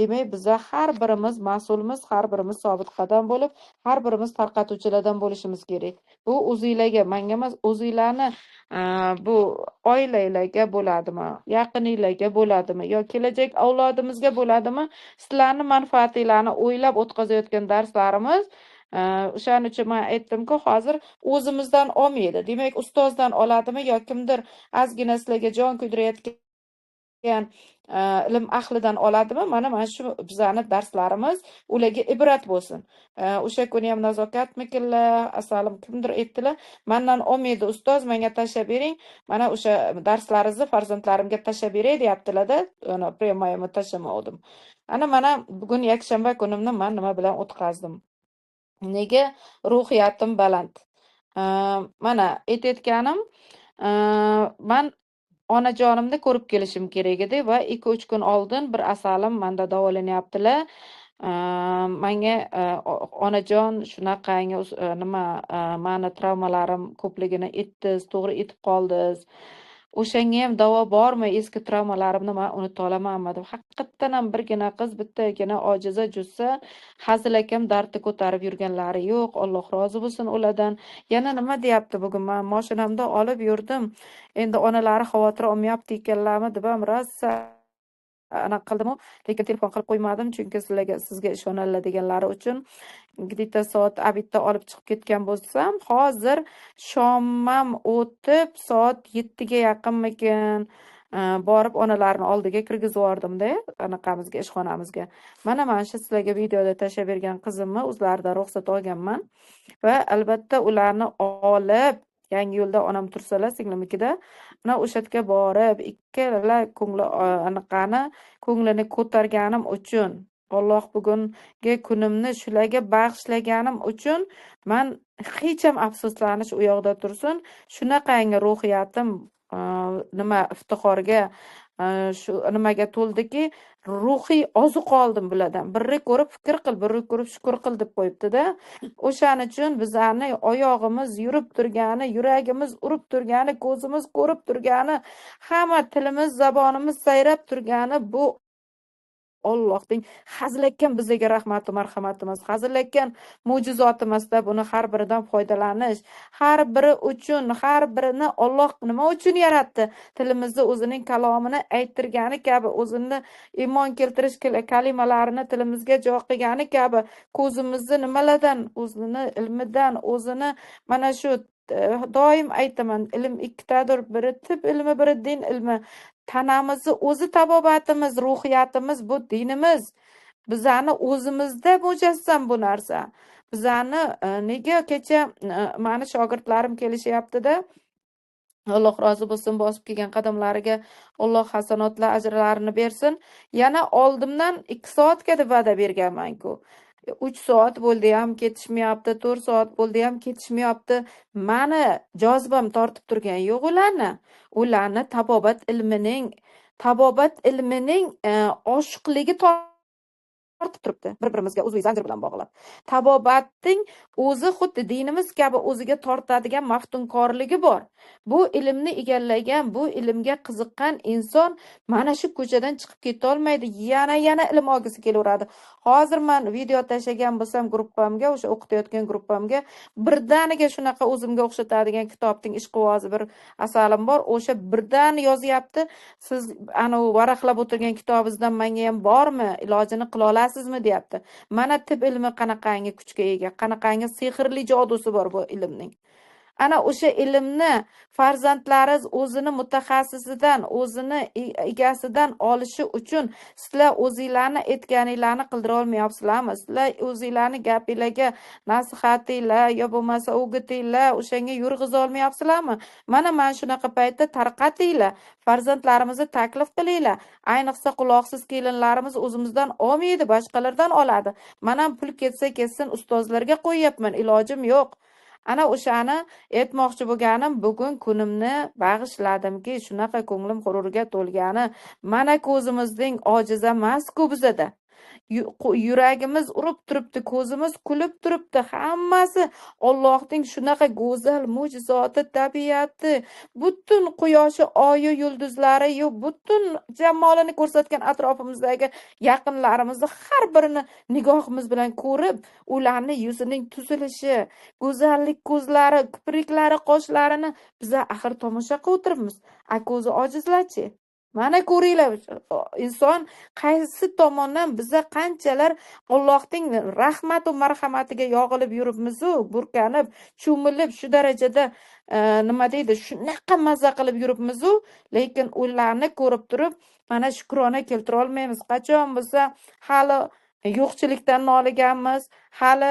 demak biza har birimiz mas'ulmiz, har birimiz sobit qadam bo'lib, har birimiz tarqatuvchilardan bo'lishimiz kerak. Bu o'zinglarga, menga emas, o'zinglarni bu oilanglarga bo'ladimi, yaqininglarga bo'ladimi, yo kelajak avlodimizga bo'ladimi, sizlarni manfaatinglarni o'ylab o'tkazayotgan darslarimiz. O'shaning uchun men aytdimki, hozir o'zimizdan olmaydi. Demak, ustozdan oladimi yo kimdir ozgina sizlarga jon kuydirayotgan ilm ahlidan oladimi? Mana shu bizani darslarimiz ularga ibrat bo'lsin. O'sha kuni ham nazokatmikinlar, asalim kimdir aytdilar, mendan olmaydi ustoz, menga tashlab bering. Mana o'sha darslaringizni farzandlarimga tashlab beray deyaptilar-da. Premyamni tashlamadim. Mana bugun yakshanba kunimni men nima bilan o'tkazdim? Nega ruhiyatim baland? Mana aytayotganim, men onajonimni ko'rib kelishim kerak edi va 2-3 kun oldin bir asalim menda davolanyaptilar. Menga onajon shunaqangi nima meni travmalarim ko'pligini aytdingiz, to'g'ri aytib qoldingiz. O'shanga ham davo bormi? Eski travmalarimni men unuta olamanmi deb. Haqiqatdan ham birgina qiz, bittagina ojiza jussa Hazil akam dardni ko'tarib yurganlari yo'q. Alloh rozi bo'lsin ulardan. Yana nima deyapti bugun? Men mashinamda olib yurdim. Endi onalari xavotir olmayapti ekanlarmi deb ham rosa anaqa qildim, lekin telefon qilib qo'ymadim, chunki sizga ishonadilar deganlari uchun. Где-то soat abitda olib chiqib ketgan bo'lsam, hozir shomam o'tib soat 7 ga yaqinmikin borib onalarni oldiga kirgizib yubordimda, anaqamizga, ishxonamizga. Mana shu sizlarga videoda tashlab bergan qizimni o'zlaridan ruxsat olganman va albatta ularni olib Yangi yo'lda onam tursalar, singlimnikida, mana o'sha yerga borib, ikkala ko'ngli anaqani ko'nglini ko'targanim uchun, Alloh bugungi kunimni shularga bag'ishlaganim uchun men hech ham afsuslanish u yoqda tursin. Shunaqangi ruhiyatim nima iftixorga shu nimaga to'ldiki, ruhiy ozuq oldim bulardan. Birni ko'rib fikr qil, birni ko'rib shukr qil deb qo'yibdi-da. O'shaning uchun bizani oyog'imiz yurib turgani, yuragimiz urib turgani, ko'zimiz ko'rib turgani, hamma tilimiz, zabonimiz sayrab turgani bu Allohning hazilakkan bizga rahmati, marhamatimiz, hazilakkan mo'jizotimizda buni har biridan foydalanish, har biri uchun, har birini Alloh nima uchun yaratdi? Tilimizni o'zining kalomini ayttirgani kabi, o'zini iymon keltirish kalimalarini tilimizga jo qilgani kabi, ko'zimizni nimalardan, o'zini ilmidan, o'zini mana shu doim aytaman, ilm ikkitadir, biri tib ilmi, biri din ilmi. Tanamizni o'zi tabobatimiz, ruhiyatimiz bu dinimiz. Bizani o'zimizda mujassam bu narsa. Bizani nega kecha meni shogirdlarim kelishyapti-da, Alloh rozi bo'lsin, bosib kelgan qadamlariga Alloh hasanotlar, ajrlarini bersin. Yana oldimdan 2 soatga deb va'da berganman-ku. 3 soat bo'ldi ham ketishmayapti, 4 soat bo'ldi ham ketishmayapti. Meni jozibam tortib turgan yo'q ularni. Ularni tabobat ilmining oshiqligi tortib turibdi, bir-birimizga uzviy zanjir bilan bog'lab. Tabobatning o'zi xuddi dinimiz kabi o'ziga tortadigan maftunkorligi bor. Bu ilmni egallagan, bu ilmga qiziqqan inson mana shu ko'chadan chiqib keta olmaydi, yana ilm olgisi kelaveradi. Hozir men video tashlagan bo'lsam gruppamga, o'sha o'qitayotgan gruppamga birdaniga shunaqa o'zimga o'xshatadigan kitobning ishqivozi bir asalim bor, o'sha birdan yozyapti. Siz ana varaqlab o'tirgan kitobingizdan menga ham bormi? Ilojini qila olasizmi deyapti. Mana tib ilmi qanaqangi kuchga ega, qanaqangi sehrli jodusi bor bu ilmning. Ana o'sha ilmni farzandlaringiz o'zini mutaxassisidan, o'zini egasidan olishi uchun sizlar o'zingizlarni aytganinglarni qildira olmayapsizlarmi? Sizlar o'zingizlarni gapingizga nasihatinglar yo bo'lmasa o'gitinglar, o'shanga yurg'iza olmayapsizlarmi? Mana shunaqa paytda tarqatinglar, farzandlarimizni taklif qilinglar. Ayniqsa quloqsiz kelinlarimiz o'zimizdan olmaydi, boshqalardan oladi. Mana pul ketsa ketsin, ustozlarga qo'yyapman, ilojim yo'q. Ana o'shani aytmoqchi bo'lganim, bugun kunimni bag'ishladimki, shunaqa ko'nglim g'ururga to'lgani, mana ko'zimizning ojiza emas-ku bizada. yuragimiz urib turibdi, ko'zimiz kulib turibdi. Hammasi Allohning shunaqa go'zal mo'jizoti, tabiati, butun quyoshi, oyi, yulduzlari, butun jamolini ko'rsatgan atrofimizdagi yaqinlarimizni har birini nigohimiz bilan ko'rib, ularni yuzining tuzilishi, go'zallik ko'zlari, kipriklari, qoshlarini biza axir tomosha qilib o'tiribmiz. A ko'zi ojizlarchi? Mana ko'ringlar, inson qaysi tomondan biza qanchalar Allohning rahmat va marhamatiga yog'ilib yuribmiz-u, burkanib, cho'milib shu darajada nima deydi, shunaqa mazza qilib yuribmiz-u, lekin ularni ko'rib turib, mana shukrona keltira olmaymiz. Qachon bo'lsa hali yo'qchilikdan noliganmiz, hali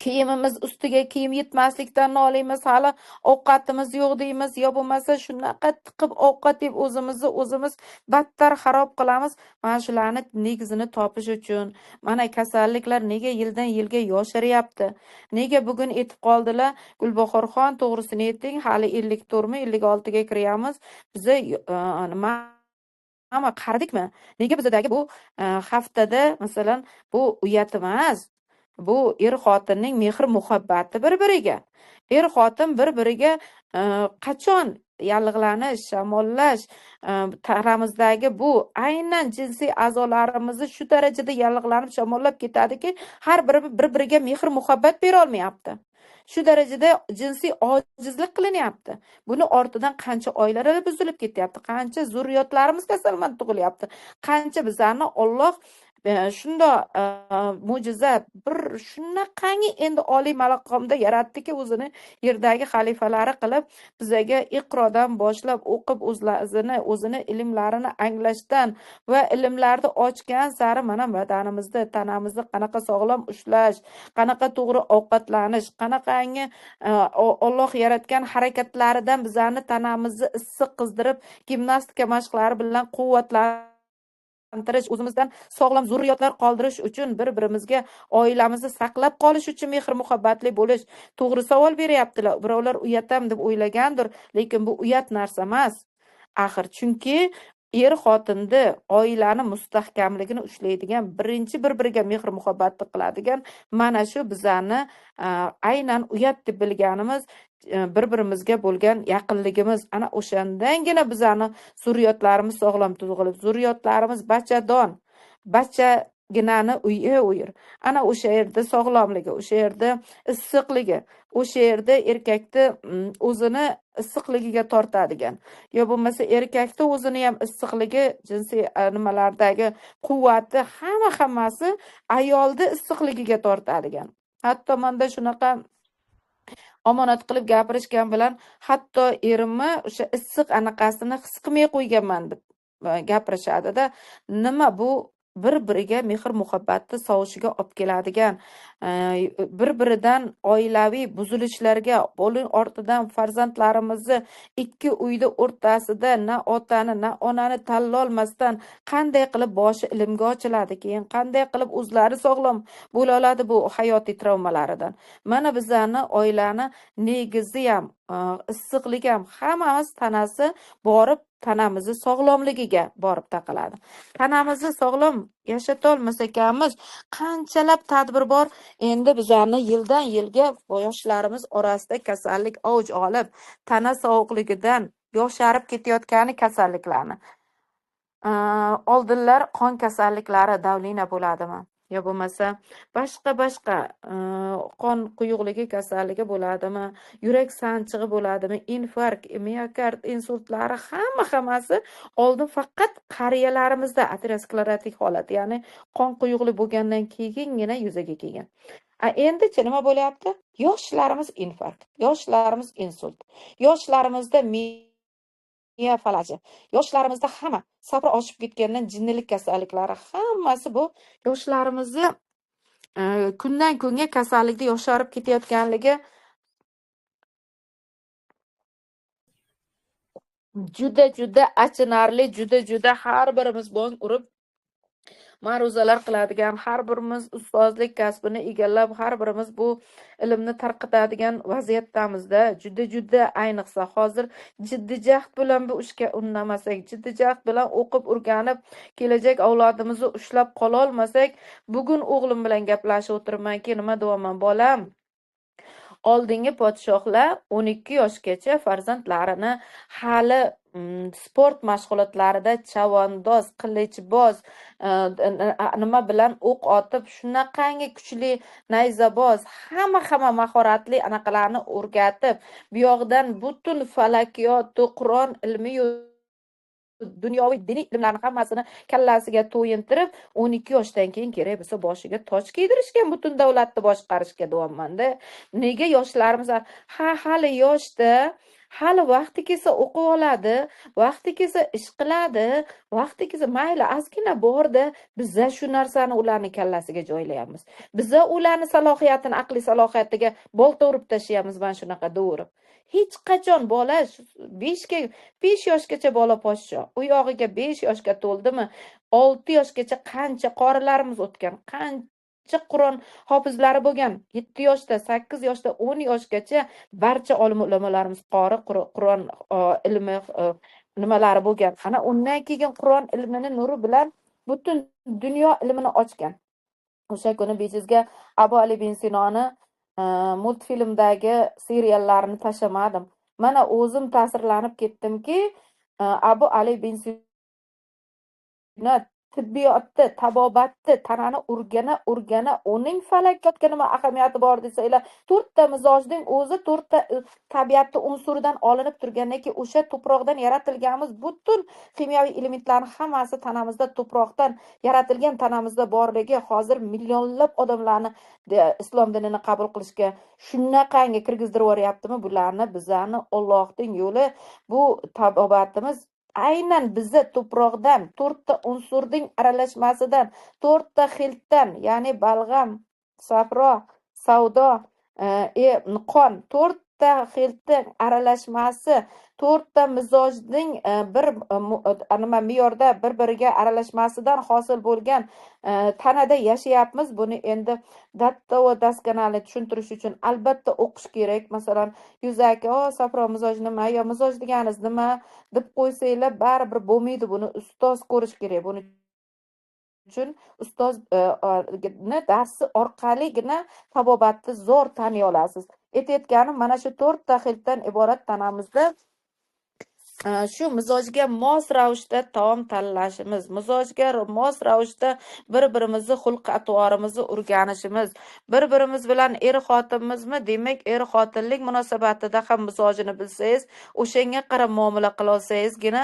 kiyimimiz ustiga kiyim yetmaslikdan noliymiz, hali ovqatimiz yo'q deymiz, yo bo'lmasa shunaqa tiqib ovqat yeb o'zimiz battar xarob qilamiz. Mana shularni negizini topish uchun, mana kasalliklar nega yildan yilga yoshiryapti? Nega bugun etib qoldilar? Gulbahorxon, to'g'risini ayting, hali 54mi, 56 ga kiryapmiz. Biza nima qaridikmi? Nega bizadagi bu haftada masalan bu uyat emas. Bu xotinning mehr muhabbati bir-biriga. Xotin bir-biriga qachon yallig'lanish, shamollash, tanamizdagi bu aynan jinsiy a'zolarimizni shu darajada yallig'lanib, shamollab ketadiki, har biri bir-biriga mehr muhabbat bera olmayapti. Shu darajada jinsiy ojizlik qilinyapti. Buni ortidan qancha oilalar buzilib ketyapti, qancha zurriyotlarimiz kasalmand tug'ilyapti, qancha bizlarni Alloh shundoq mo'jiza bir shunaqangi endi oliy maqomda yaratdiki, o'zini yerdagi xalifalari qilib bizaga iqrodan boshlab o'qib o'zini ilmlarini anglashdan va ilmlarni ochgan sari mana badanimizni, tanamizni qanaqa sog'lom ushlash, qanaqa to'g'ri ovqatlanish, qanaqangi Alloh yaratgan harakatlaridan bizani tanamizni issiq qizdirib, gimnastika mashqlari bilan o'zimizdan sog'lom zurriyotlar qoldirish uchun, bir-birimizga oilamizni saqlab qolish uchun mehr muhabbatli bo'lish. To'g'ri savol beryaptilar. Birovlar uyatam deb o'ylagandir, lekin bu uyat narsa emas. Axir chunki xotinni oilani mustahkamligini ushlaydigan, birinchi bir-biriga mehr muhabbatni qiladigan mana shu bizani aynan uyat deb bilganimiz bir-birimizga bo'lgan yaqinligimiz. Ana o'shandangina bizani zurriyotlarimiz sog'lom tug'ilib, zurriyotlarimiz bachadon, bachaginani uyir. Ana o'sha yerda sog'lomligi, o'sha yerda issiqligi, o'sha yerda erkakni o'zini issiqligiga tortadigan, yo bo'lmasa erkakni o'zini ham issiqligi, jinsiy nimalardagi quvvati, hammasi ayolni issiqligiga tortadigan. Hatto menda shunaqa omonat qilib gapirishgan bilan hatto erimni o'sha issiq anaqasini his qilmay qo'yganman deb gapirishadi-da. Nima bu? Bir-biriga mehr muhabbatni sovushiga olib keladigan, bir-biridan oilaviy buzilishlarga, bo'lim ortidan farzandlarimizni ikki uyda o'rtasida na otani, na onani tanlolmasdan qanday qilib boshi ilmga ochiladi, keyin qanday qilib o'zlari sog'lom bo'la oladi bu hayotiy travmalaridan. Mana bizlarni oilani negizi ham, issiqligi ham hammamiz tanasi borib tanamizni sog'lomligiga borib taqaladi. Tanamizni sog'lom yashatolmas ekanmiz, qanchalab tadbir bor. Endi bizlarni yildan yilga yoshlarimiz orasida kasallik avj olib, tana sog'ligidan yosharib ketayotgani kasalliklarni. Oldinlar qon kasalliklari davlina bo'ladimi? Yo bo'lmasa boshqa qon quyuqligi kasalligi bo'ladimi, yurak sanchig'i bo'ladimi, infarkt, miokard insultlari hammasi oldin faqat qariyalarimizda aterosklerotik holat, ya'ni qon quyuqlik bo'lgandan keyingina yuzaga kelgan. Endi-chi nima bo'lyapti? Yoshlarimiz infarkt, yoshlarimiz insult, yoshlarimizda miya falaji, yoshlarimizda hamma sabri oshib ketgandan jinnilik kasalliklari, hammasi bu yoshlarimizni kundan kunga kasallikda yosharib ketayotganligi juda achinarli, juda har birimiz bong urib ma'ruzalar qiladigan, har birimiz ustozlik kasbini egallab, har birimiz bu ilmni tarqatadigan vaziyatdamizda. Juda ayniqsa hozir jiddiy jahd bilan bu ishga unnamasak, jiddiy jahd bilan o'qib o'rganib, kelajak avlodimizni ushlab qololmasak, bugun o'g'lim bilan gaplashib o'tiribmanki, nima deyapman, bolam, oldingi podshohlar 12 yoshgacha farzandlarini hali sport mashg'ulotlarida chavandoz, qilichboz, nima bilan o'q otib, shunaqangi kuchli nayzaboz, hamma mahoratli anaqalarni o'rgatib, bu yoqdan butun falakiyot, Qur'on ilmi, dunyoviy diniy ilmlarni hammasini kallasiga to'yintirib, 12 yoshdan keyin kerak bo'lsa boshiga toj kiydirishgan, butun davlatni boshqarishga deyapman-da. Nega yoshlarimiz hali yoshda, hali vaqti kelsa o'qib oladi, vaqti kelsa ish qiladi, vaqti kelsa mayli ozgina borda, biza shu narsani ularning kallasiga joylayapmiz. Biza ularni salohiyatini, aqliy salohiyatiga bolta urib tashlayapmiz, mana shunaqa do'rib. Hech qachon bola 5 yoshgacha bola podsho, u yog'iga 5 yoshga to'ldimi, 6 yoshgacha qancha qorilarimiz o'tgan, qancha Qur'on hofizlari bo'lgan, 7 yoshda, 8 yoshda, 10 yoshgacha barcha olim ulamolarimiz qori, Qur'on ilmi nimalari bo'lgan. Ana undan keyin Qur'on ilmining nuri bilan butun dunyo ilmini ochgan. O'sha kuni bejizga Abu Ali bin Sinoni multfilmdagi seriallarini tashlamadim. Mana o'zim ta'sirlanib ketdimki, Abu Ali bin Sino tibbiyotni, tabobatni, tanani urgana, uning falakiyotga nima ahamiyati bor desanglar, 4 ta mizojning o'zi 4 ta tabiatni unsuridan olinib turgandan, o'sha to'proqdan yaratilganmiz, butun kimyoviy elementlarning hammasi tanamizda to'proqdan yaratilgan, tanamizda borligi hozir millionlab odamlarni islom dinini qabul qilishga shunaqangi kirgizdirib yuboryaptimi bularni. Bizani Allohning yo'li, bu tabobatimiz aynan bizni to'proqdan 4 ta unsurning aralashmasidan, 4 ta xiltdan, ya'ni balg'am, safro, savdo, qon, 4 ta xiltning aralashmasi, 4 ta mizojning bir me'yorda bir-biriga aralashmasidan hosil bo'lgan tanada yashayapmiz. Buni endi datta va daskanali tushuntirish uchun albatta o'qish kerak. Masalan, yuzaki, safro mizoj nima, yo mizoj deganingiz nima deb qo'ysanglar, baribir bo'lmaydi. Buni ustoz ko'rish kerak. Buni uchun ustozni darsi orqaligina tabobatni zo'r taniy olasiz. Aytayotganim, mana shu 4 ta xiltdan iborat tanamizda shu mizojga mos ravishda taom tanlashimiz, mizojga mos ravishda bir-birimizni xulq-atvorimizni o'rganishimiz, bir-birimiz bilan xotinmizmi, demak xotinlik munosabatida ham mizojini bilsangiz, o'shanga qarab muomala qila olsangizgina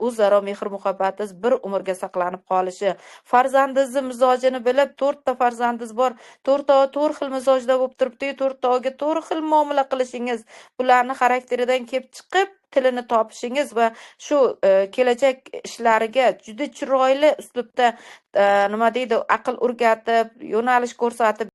o'zaro mehr-muhabbatingiz bir umrga saqlanib qolishi. Farzandingizni mizojini bilib, 4 ta farzandingiz bor, 4 ta 4 xil mizojda bo'lib turibdi, 4 taga 4 xil muomala qilishingiz, bularni xarakteridan kelib chiqib tilini topishingiz va shu kelajak ishlariga juda chiroyli uslubda nima deydi, aql o'rgatib, yo'nalish ko'rsatib